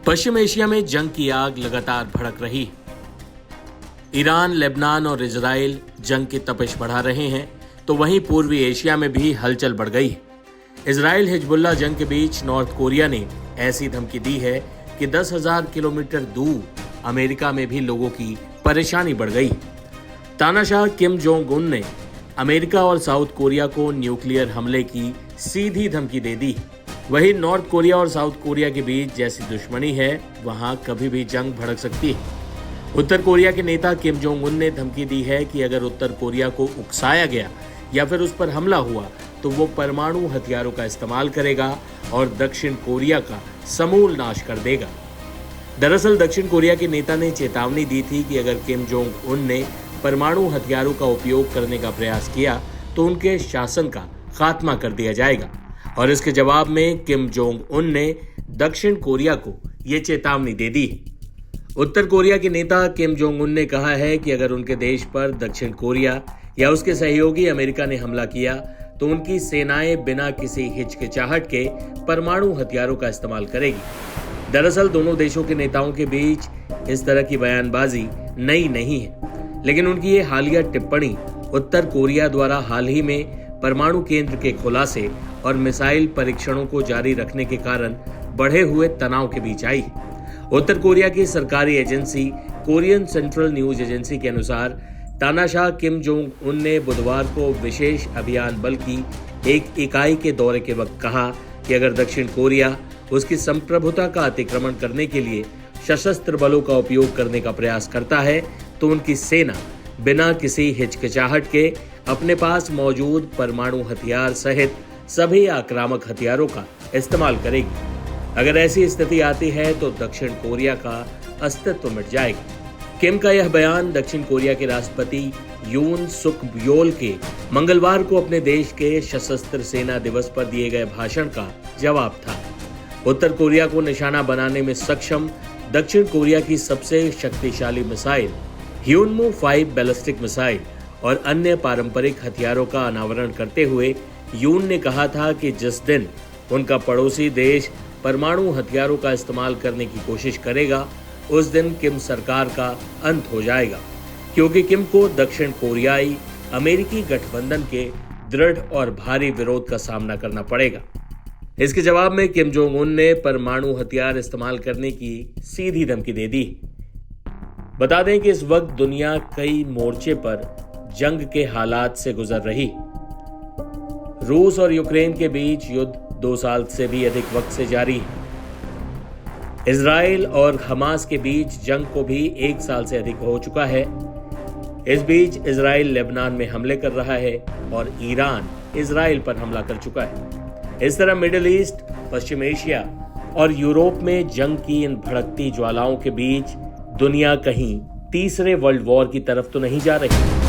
पश्चिम Asia में जंग की आग लगातार भड़क रही। ईरान, लेबनान और इजराइल जंग की तपिश बढ़ा रहे हैं, तो वहीं पूर्वी एशिया में भी हलचल बढ़ गई। इजराइल हिजबुल्लाह जंग के बीच नॉर्थ कोरिया ने ऐसी धमकी दी है कि 10,000 किलोमीटर दूर अमेरिका में भी लोगों की परेशानी बढ़ गई। तानाशाह किम जोंग उन ने अमेरिका और साउथ कोरिया को न्यूक्लियर हमले की सीधी धमकी दे दी। वहीं नॉर्थ कोरिया और साउथ कोरिया के बीच जैसी दुश्मनी है, वहां कभी भी जंग भड़क सकती है। उत्तर कोरिया के नेता किम जोंग उन ने धमकी दी है कि अगर उत्तर कोरिया को उकसाया गया या फिर उस पर हमला हुआ तो वो परमाणु हथियारों का इस्तेमाल करेगा और दक्षिण कोरिया का समूल नाश कर देगा। दरअसल दक्षिण कोरिया के नेता ने चेतावनी दी थी कि अगर किम जोंग उन ने परमाणु हथियारों का उपयोग करने का प्रयास किया तो उनके शासन का खात्मा कर दिया जाएगा। और इसके जवाब में किम जोंग उन ने दक्षिण कोरिया को ये चेतावनी दे दी। उत्तर कोरिया के नेता किम जोंग उन ने कहा है कि अगर उनके देश पर दक्षिण कोरिया या उसके सहयोगी अमेरिका ने हमला किया तो उनकी सेनाएं बिना किसी हिचकिचाहट के परमाणु हथियारों का इस्तेमाल करेगी। दरअसल दोनों देशों के नेताओं के बीच इस तरह की बयानबाजी नई नहीं है, लेकिन उनकी ये हालिया टिप्पणी उत्तर कोरिया द्वारा हाल ही में परमाणु केंद्र के खुलासे और मिसाइल परीक्षणों को जारी रखने के कारण बढ़े हुए तनाव के बीच आई। उत्तर कोरिया की सरकारी agency Korean central news agency के अनुसार तानाशाह किम जोंग उन ने बुधवार को विशेष अभियान बल की एक इकाई के दौरे के वक्त कहा कि अगर दक्षिण कोरिया उसकी संप्रभुता का अतिक्रमण करने के लिए सशस्त्र बलों का उपयोग करने का प्रयास करता है तो उनकी सेना बिना किसी हिचकिचाहट के अपने पास मौजूद परमाणु हथियार सहित सभी आक्रामक हथियारों का इस्तेमाल करेगी। अगर ऐसी स्थिति आती है तो दक्षिण कोरिया का अस्तित्व मिट जाएगा। किम का यह बयान दक्षिण कोरिया के राष्ट्रपति यून सुक ब्योल के मंगलवार को अपने देश के सशस्त्र सेना दिवस पर दिए गए भाषण का जवाब था। उत्तर कोरिया को निशाना बनाने में सक्षम दक्षिण कोरिया की सबसे शक्तिशाली मिसाइल ह्यूनमो 5 बैलिस्टिक मिसाइल और अन्य पारंपरिक हथियारों का अनावरण करते हुए यून ने कहा था कि जिस दिन उनका पड़ोसी देश परमाणु हथियारों का इस्तेमाल करने की कोशिश करेगा उस दिन किम सरकार का अंत हो जाएगा, क्योंकि किम को दक्षिण कोरियाई अमेरिकी गठबंधन के दृढ़ और भारी विरोध का सामना करना पड़ेगा। इसके जवाब में किम जोंग उन ने परमाणु हथियार इस्तेमाल करने की सीधी धमकी दे दी। बता दें कि इस वक्त दुनिया कई मोर्चे पर जंग के हालात से गुजर रही। रूस और यूक्रेन के बीच युद्ध 2 साल से भी अधिक वक्त से जारी है। इजराइल और हमास के बीच जंग को भी 1 साल से अधिक हो चुका है। इस बीच इजराइल लेबनान में हमले कर रहा है और ईरान इजराइल पर हमला कर चुका है। इस तरह मिडिल ईस्ट, पश्चिम एशिया और यूरोप में जंग की इन भड़कती ज्वालाओं के बीच दुनिया कहीं तीसरे वर्ल्ड वॉर की तरफ तो नहीं जा रही।